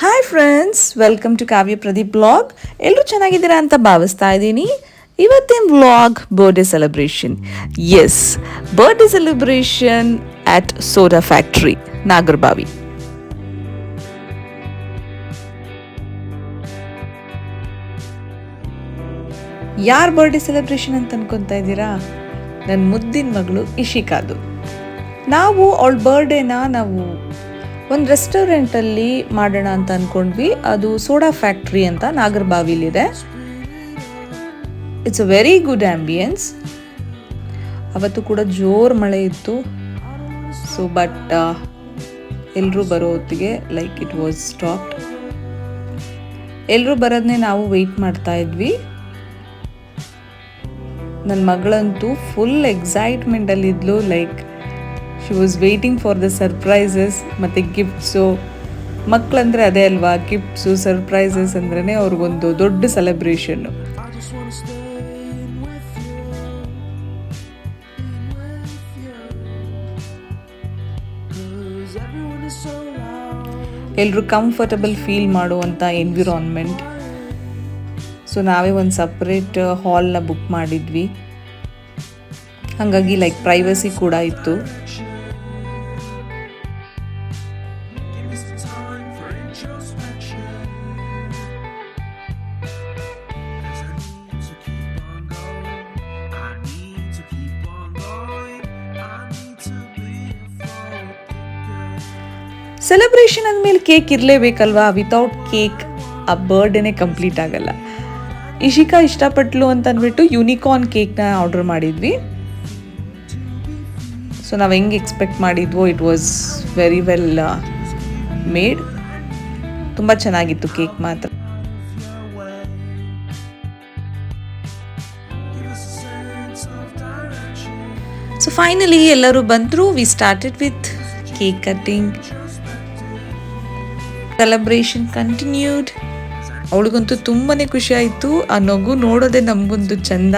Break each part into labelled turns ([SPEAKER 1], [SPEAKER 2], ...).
[SPEAKER 1] Hi friends, welcome to Kavya Pradeep blog. ಎಲ್ಲರೂ ಚೆನ್ನಾಗಿದ್ದೀರಾ ಅಂತ ಭಾವಿಸ್ತಾ ಇದ್ದೀನಿ. ಇವತ್ತಿನ vlog birthday celebration. Yes, birthday celebration at soda factory, Nagarbhavi. ಯಾರ ಬರ್ಡೇ ಸೆಲೆಬ್ರೇಷನ್ ಅಂತ ಅನ್ಕೊತಾ ಇದ್ದೀರಾ? ನನ್ನ ಮುದ್ದಿನ ಮಗಳು ಇಶಿಕಾದು. ನಾವು ಅವಳ ಬರ್ಡೇನ ಒಂದು ರೆಸ್ಟೋರೆಂಟಲ್ಲಿ ಮಾಡೋಣ ಅಂತ ಅಂದ್ಕೊಂಡ್ವಿ. ಅದು ಸೋಡಾ ಫ್ಯಾಕ್ಟ್ರಿ ಅಂತ ನಾಗರಬಾವಿಲಿದೆ. It's a very good ambience. ಅವತ್ತು ಕೂಡ ಜೋರು ಮಳೆ ಇತ್ತು. ಸೊ ಬಟ್ ಎಲ್ಲರೂ ಬರೋ ಹೊತ್ತಿಗೆ ಇಟ್ ವಾಸ್ ಸ್ಟಾಪ್ಡ್. ಎಲ್ಲರೂ ಬರೋದನ್ನೇ ನಾವು ವೆಯ್ಟ್ ಮಾಡ್ತಾ ಇದ್ವಿ. ನನ್ನ ಮಗಳಂತೂ ಫುಲ್ ಎಕ್ಸೈಟ್ಮೆಂಟಲ್ಲಿ ಇದ್ಲು. She was waiting for the surprises ಮತ್ತು ಗಿಫ್ಟ್ಸು. ಮಕ್ಕಳಂದರೆ ಅದೇ ಅಲ್ವಾ, ಗಿಫ್ಟ್ಸು ಸರ್ಪ್ರೈಸಸ್ ಅಂದ್ರೇ ಅವ್ರಿಗೊಂದು ದೊಡ್ಡ ಸೆಲೆಬ್ರೇಷನ್ನು. ಎಲ್ಲರೂ ಕಂಫರ್ಟಬಲ್ ಫೀಲ್ ಮಾಡುವಂಥ ಎನ್ವಿರಾನ್ಮೆಂಟ್. ಸೊ ನಾವೇ ಒಂದು ಸಪ್ರೇಟ್ ಹಾಲ್ನ ಬುಕ್ ಮಾಡಿದ್ವಿ. ಹಾಗಾಗಿ ಪ್ರೈವಸಿ ಕೂಡ ಇತ್ತು. ಸೆಲೆಬ್ರೇಷನ್ ಅಂದಮೇಲೆ ಕೇಕ್ ಇರಲೇಬೇಕಲ್ವಾ. ವಿತೌಟ್ ಕೇಕ್ ಆ ಬರ್ಡೇನೇ ಕಂಪ್ಲೀಟ್ ಆಗಲ್ಲ. ಇಶಿಕಾ ಇಷ್ಟಪಟ್ಲು ಅಂತ ಅಂದ್ಬಿಟ್ಟು ಯೂನಿಕಾರ್ನ್ ಕೇಕ್ನ ಆರ್ಡರ್ ಮಾಡಿದ್ವಿ. ಸೊ ನಾವು ಹೆಂಗೆ ಎಕ್ಸ್ಪೆಕ್ಟ್ ಮಾಡಿದ್ವೋ it was very well made. ತುಂಬ ಚೆನ್ನಾಗಿತ್ತು ಕೇಕ್ ಮಾತ್ರ. ಸೊ ಫೈನಲಿ ಎಲ್ಲರೂ ಬಂದರು. We started with cake cutting. Celebration continued. ಅವಳಿಗಂತೂ ತುಂಬಾ ಖುಷಿ ಆಯಿತು. ಆ ನಗು ನೋಡೋದೇ ನಮಗೊಂದು ಚಂದ.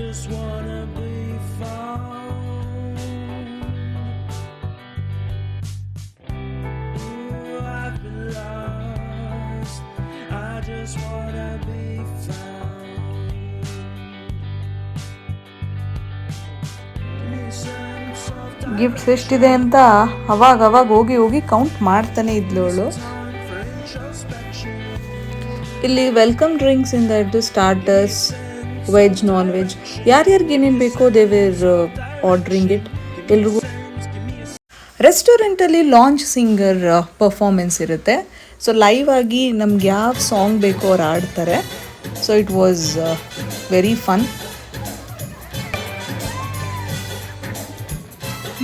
[SPEAKER 1] Just wanna be found. Ooh, I've been lost. I just wanna be found. Gifts ಎಷ್ಟಿದೆ ಅಂತ ಅವಾಗ ಹೋಗಿ ಕೌಂಟ್ ಮಾಡ್ತಾನೆ ಇದ್ಲು ಅವಳು. ಇಲ್ಲಿ ವೆಲ್ಕಮ್ ಡ್ರಿಂಕ್ಸ್ ಇಂದ ಹಿಡಿದು ಸ್ಟಾರ್ಟರ್ಸ್, ವೆಜ್, ನಾನ್ ವೆಜ್, ಯಾರ್ಯಾರಿಗೆ ಏನೇನು ಬೇಕೋ ದೇ ವೇರ್ ಆರ್ಡ್ರಿಂಗ್ ಇಟ್. ಎಲ್ರಿಗೂ ರೆಸ್ಟೋರೆಂಟಲ್ಲಿ ಲಾಂಚ್ ಸಿಂಗರ್ ಪರ್ಫಾರ್ಮೆನ್ಸ್ ಇರುತ್ತೆ. ಸೊ ಲೈವ್ ಆಗಿ ನಮ್ಗೆ ಯಾವ ಸಾಂಗ್ ಬೇಕೋ ಅವ್ರು ಆಡ್ತಾರೆ. So it was very fun.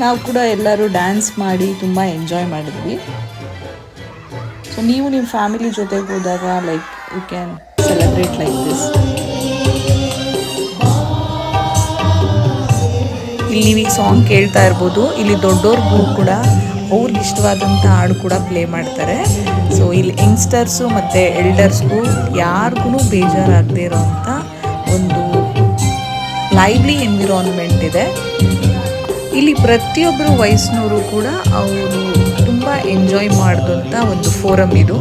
[SPEAKER 1] ನಾವು ಕೂಡ ಎಲ್ಲರೂ ಡ್ಯಾನ್ಸ್ ಮಾಡಿ ತುಂಬ ಎಂಜಾಯ್ ಮಾಡಿದ್ವಿ. ಸೊ ನೀವು ನಿಮ್ಮ ಫ್ಯಾಮಿಲಿ ಜೊತೆಗೆ ಹೋದಾಗ you can celebrate like this. ಇಲ್ಲಿ ನೀವೀಗ ಸಾಂಗ್ ಕೇಳ್ತಾ ಇರ್ಬೋದು. ಇಲ್ಲಿ ದೊಡ್ಡವ್ರಿಗೂ ಕೂಡ ಅವ್ರಿಗೆ ಇಷ್ಟವಾದಂಥ ಹಾಡು ಕೂಡ ಪ್ಲೇ ಮಾಡ್ತಾರೆ. ಸೊ ಇಲ್ಲಿ ಯಂಗ್ಸ್ಟರ್ಸು ಮತ್ತು ಎಲ್ಡರ್ಸ್ಗೂ ಯಾರಿಗೂ ಬೇಜಾರಾಗದೇ ಇರೋವಂಥ ಒಂದು ಲೈವ್ಲಿ ಎನ್ವಿರಾನ್ಮೆಂಟ್ ಇದೆ. ಇಲ್ಲಿ ಪ್ರತಿಯೊಬ್ಬರು ವಯಸ್ಸಿನವರು ಕೂಡ ಅವರು ತುಂಬ ಎಂಜಾಯ್ ಮಾಡಿದಂಥ ಒಂದು ಫೋರಮ್ ಇದು.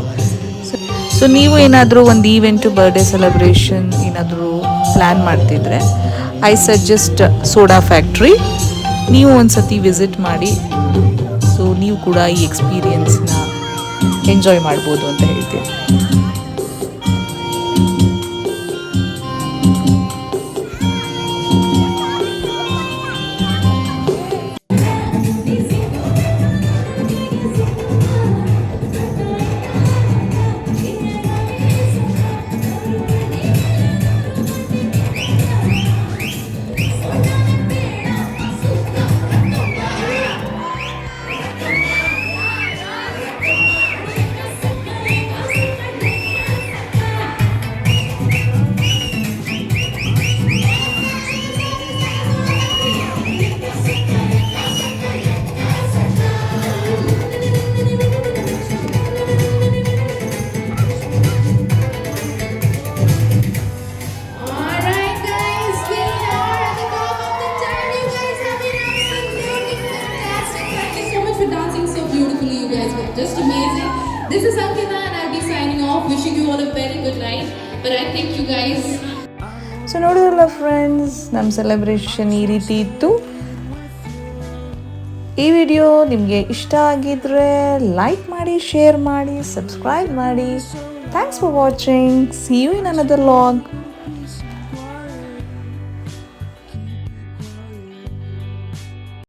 [SPEAKER 1] ಸೊ ನೀವು ಏನಾದರೂ ಒಂದು ಈವೆಂಟು, ಬರ್ಡೇ ಸೆಲೆಬ್ರೇಷನ್ ಏನಾದರೂ ಪ್ಲ್ಯಾನ್ ಮಾಡ್ತಿದ್ರೆ ಐ ಸಜೆಸ್ಟ್ ಸೋಡಾ ಫ್ಯಾಕ್ಟ್ರಿ. ನೀವು ಒಂದು ಸತಿ ವಿಸಿಟ್ ಮಾಡಿ. ಸೊ ನೀವು ಕೂಡ ಈ ಎಕ್ಸ್ಪೀರಿಯನ್ಸ್ನ ಎಂಜಾಯ್ ಮಾಡ್ಬೋದು ಅಂತ ಹೇಳ್ತೀನಿ.
[SPEAKER 2] for dancing so beautifully. You guys were just amazing. This is Ankita and I'll be signing off. Wishing you all a very good night. But I think you guys.
[SPEAKER 1] So ನೋಡಿದ್ರಲ್ಲ friends, ನಮ್ಮ celebration ಈ ರೀತಿ ಇತ್ತು. ಈ video ನಿಮಗೆ ಇಷ್ಟ ಆಗಿದ್ರೆ like ಮಾಡಿ, ಶೇರ್ ಮಾಡಿ, ಸಬ್ಸ್ಕ್ರೈಬ್ ಮಾಡಿ. Thanks for watching. See you in another vlog.